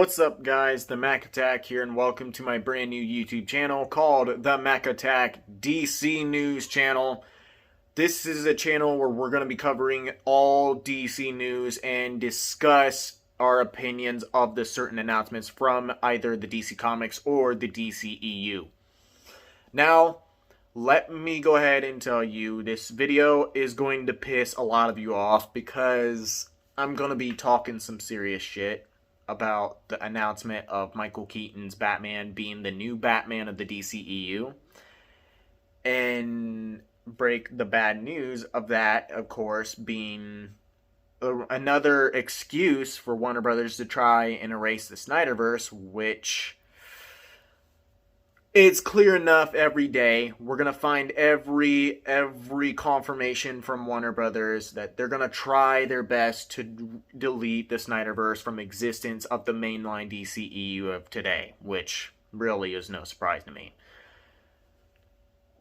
What's up, guys? The Mac Attack here, and welcome to my brand new YouTube channel called The Mac Attack DC News Channel. This is a channel where we're going to be covering all DC news and discuss our opinions of the certain announcements from either the DC Comics or the DCEU. Now, let me go ahead and tell you, this video is going to piss a lot of you off because I'm going to be talking some serious shit about the announcement of Michael Keaton's Batman being the new Batman of the DCEU. And break the bad news of that, of course, being another excuse for Warner Brothers to try and erase the SnyderVerse, which it's clear enough every day. We're going to find every confirmation from Warner Brothers that they're going to try their best to delete the SnyderVerse from existence of the mainline DCEU of today, which really is no surprise to me.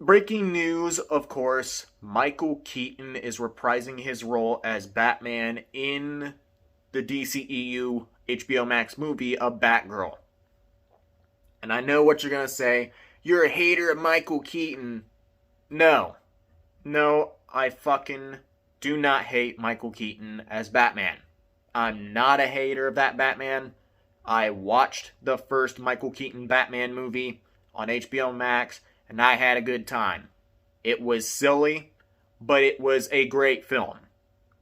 Breaking news, of course, Michael Keaton is reprising his role as Batman in the DCEU HBO Max movie of Batgirl. And I know what you're going to say. You're a hater of Michael Keaton. No, I fucking do not hate Michael Keaton as Batman. I'm not a hater of that Batman. I watched the first Michael Keaton Batman movie on HBO Max, and I had a good time. It was silly, but it was a great film.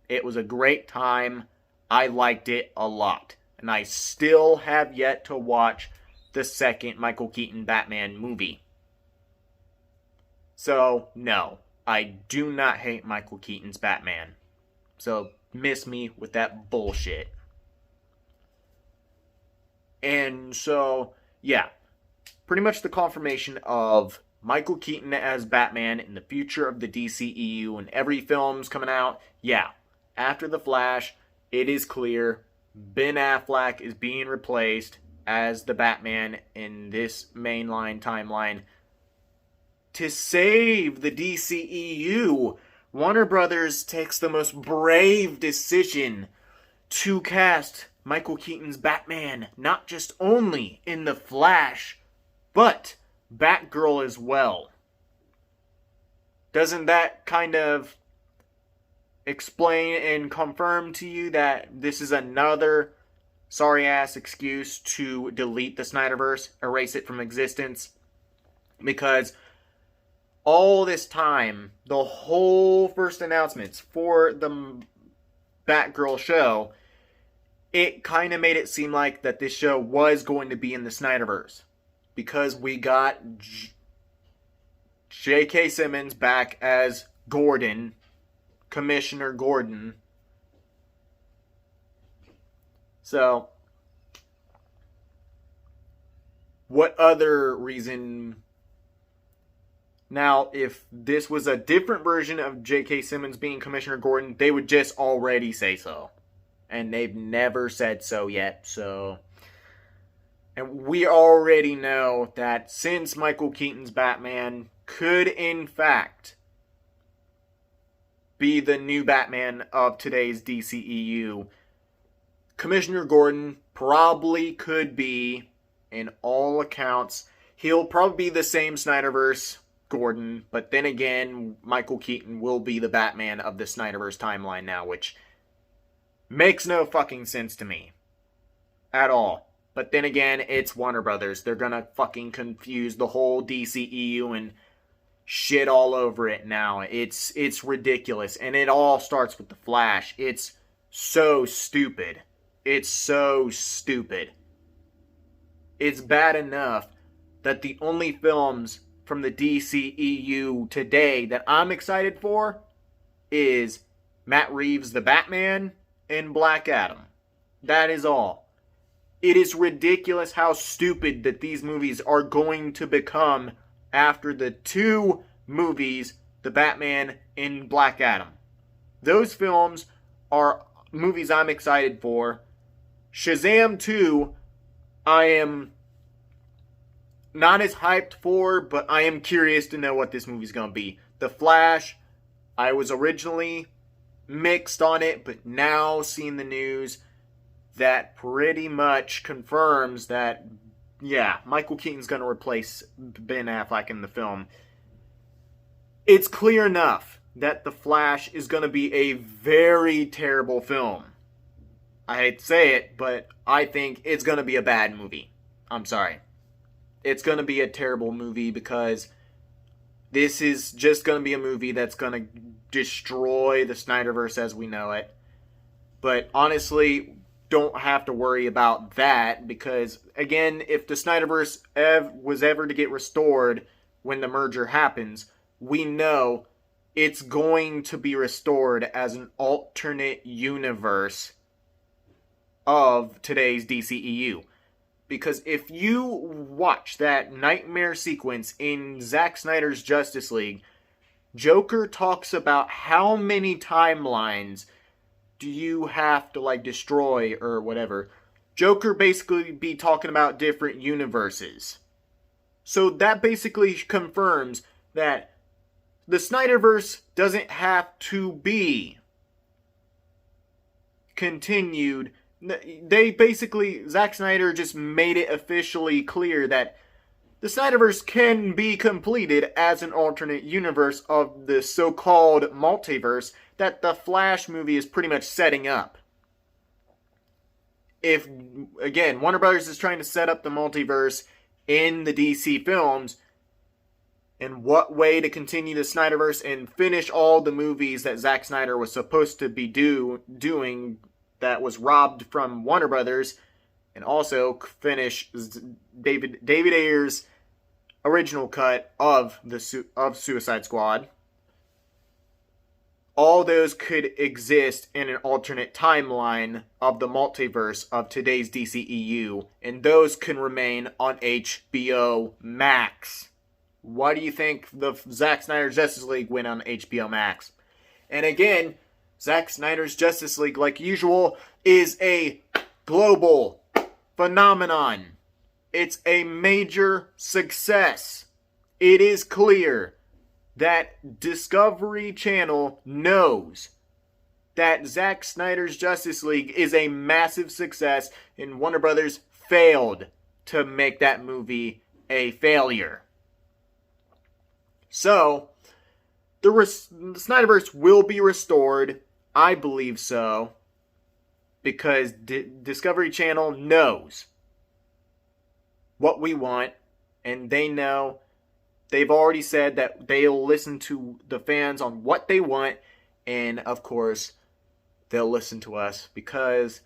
It was a great time. I liked it a lot. And I still have yet to watch the second Michael Keaton Batman movie. So, no, I do not hate Michael Keaton's Batman. So, miss me with that bullshit. And so, yeah, pretty much the confirmation of Michael Keaton as Batman in the future of the DCEU and every film's coming out. Yeah, after The Flash, it is clear Ben Affleck is being replaced as the Batman in this mainline timeline. To save the DCEU, Warner Brothers takes the most brave decision to cast Michael Keaton's Batman not just only in The Flash, but Batgirl as well. Doesn't that kind of explain and confirm to you that this is another sorry-ass excuse to delete the SnyderVerse, erase it from existence? Because all this time, the whole first announcements for the Batgirl show, it kind of made it seem like that this show was going to be in the SnyderVerse. Because we got J.K. Simmons back as Gordon, Commissioner Gordon. So, what other reason? Now, if this was a different version of J.K. Simmons being Commissioner Gordon, they would just already say so. And they've never said so yet, so. And we already know that since Michael Keaton's Batman could, in fact, be the new Batman of today's DCEU, Commissioner Gordon probably could be, in all accounts, he'll probably be the same Snyderverse Gordon, but then again, Michael Keaton will be the Batman of the Snyderverse timeline now, which makes no fucking sense to me. At all. But then again, it's Warner Brothers. They're gonna fucking confuse the whole DCEU and shit all over it now. It's ridiculous. And it all starts with The Flash. It's so stupid. It's so stupid. It's bad enough that the only films from the DCEU today that I'm excited for is Matt Reeves' The Batman and Black Adam. That is all. It is ridiculous how stupid that these movies are going to become after the two movies, The Batman and Black Adam. Those films are movies I'm excited for. Shazam 2, I am not as hyped for, but I am curious to know what this movie's going to be. The Flash, I was originally mixed on it, but now seeing the news, that pretty much confirms that, yeah, Michael Keaton's going to replace Ben Affleck in the film. It's clear enough that The Flash is going to be a very terrible film. I hate to say it, but I think it's going to be a bad movie. I'm sorry. It's going to be a terrible movie because this is just going to be a movie that's going to destroy the SnyderVerse as we know it. But honestly, don't have to worry about that because, again, if the SnyderVerse was ever to get restored when the merger happens, we know it's going to be restored as an alternate universe of today's DCEU. Because if you watch that nightmare sequence in Zack Snyder's Justice League, Joker talks about how many timelines do you have to destroy or whatever. Joker basically be talking about different universes. So that basically confirms that the SnyderVerse doesn't have to be continued. They basically, Zack Snyder just made it officially clear that the SnyderVerse can be completed as an alternate universe of the so-called multiverse that the Flash movie is pretty much setting up. If, again, Warner Brothers is trying to set up the multiverse in the DC films, and what way to continue the SnyderVerse and finish all the movies that Zack Snyder was supposed to be doing that was robbed from Warner Brothers, and also finish David Ayer's original cut of Suicide Squad. All those could exist in an alternate timeline of the multiverse of today's DCEU, and those can remain on HBO Max. Why do you think the Zack Snyder's Justice League went on HBO Max? And again, Zack Snyder's Justice League, like usual, is a global phenomenon. It's a major success. It is clear that Discovery Channel knows that Zack Snyder's Justice League is a massive success, and Warner Brothers failed to make that movie a failure. So, the SnyderVerse will be restored. I believe so. Because Discovery Channel knows what we want. And they know. They've already said that they'll listen to the fans on what they want. And, of course, they'll listen to us. Because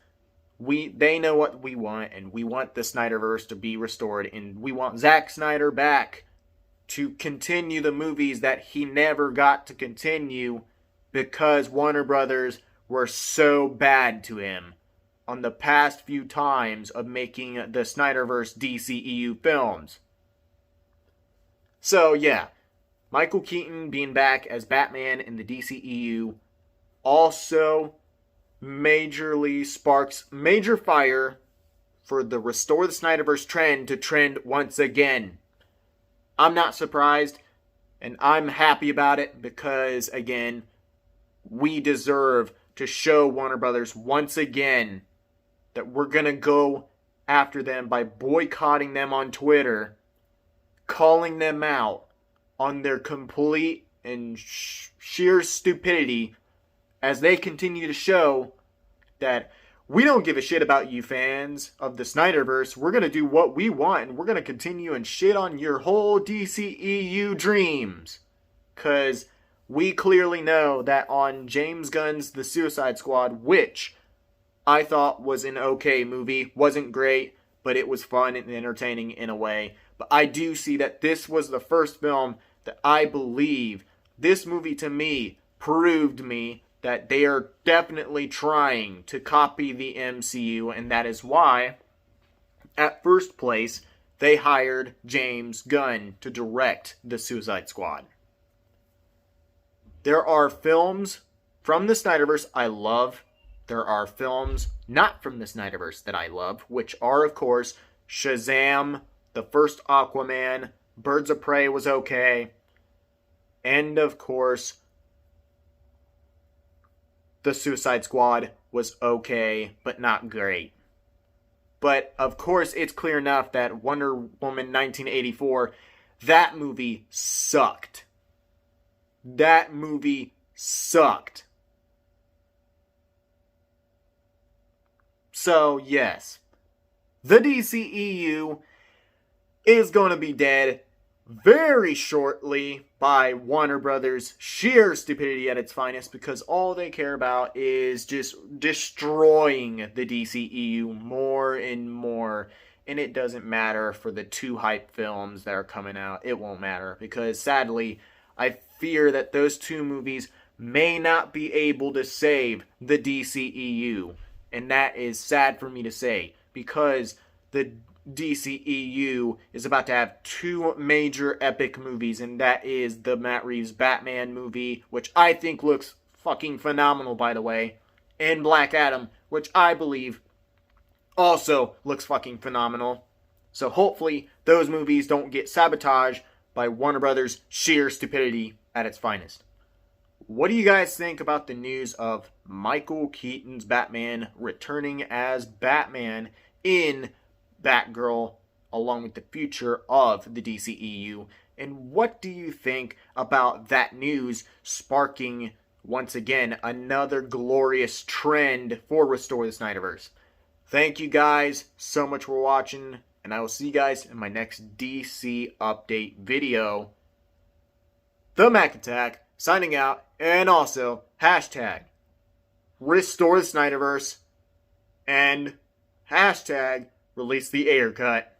they know what we want. And we want the SnyderVerse to be restored. And we want Zack Snyder back to continue the movies that he never got to continue because Warner Brothers were so bad to him on the past few times of making the SnyderVerse DCEU films. So yeah, Michael Keaton being back as Batman in the DCEU also majorly sparks major fire for the Restore the SnyderVerse trend to trend once again. I'm not surprised, and I'm happy about it because, again, we deserve to show Warner Brothers once again that we're going to go after them by boycotting them on Twitter, calling them out on their complete and sheer stupidity as they continue to show that we don't give a shit about you fans of the SnyderVerse. We're going to do what we want, and we're going to continue and shit on your whole DCEU dreams. Because we clearly know that on James Gunn's The Suicide Squad, which I thought was an okay movie, wasn't great, but it was fun and entertaining in a way. But I do see that this was the first film that I believe, this movie to me proved me that they are definitely trying to copy the MCU, and that is why, at first place, they hired James Gunn to direct The Suicide Squad. There are films from the SnyderVerse I love. There are films not from the SnyderVerse that I love, which are, of course, Shazam, the first Aquaman, Birds of Prey was okay, and, of course, The Suicide Squad was okay, but not great. But of course, it's clear enough that Wonder Woman 1984, that movie sucked. That movie sucked. So, yes, the DCEU is going to be dead very shortly by Warner Brothers' sheer stupidity at its finest, because all they care about is just destroying the DCEU more and more. And it doesn't matter for the 2 hype films that are coming out. It won't matter, because sadly, I fear that those 2 movies may not be able to save the DCEU. And that is sad for me to say, because the DCEU is about to have 2 major epic movies, and that is the Matt Reeves Batman movie, which I think looks fucking phenomenal, by the way, and Black Adam, which I believe also looks fucking phenomenal. So hopefully those movies don't get sabotaged by Warner Brothers' sheer stupidity at its finest. What do you guys think about the news of Michael Keaton's Batman returning as Batman in Batgirl, along with the future of the DCEU? And what do you think about that news sparking, once again, another glorious trend for Restore the Snyderverse? Thank you guys so much for watching, and I will see you guys in my next DC update video. The Mac Attack, signing out, and also, hashtag Restore the Snyderverse, and hashtag Release the Ayer Cut.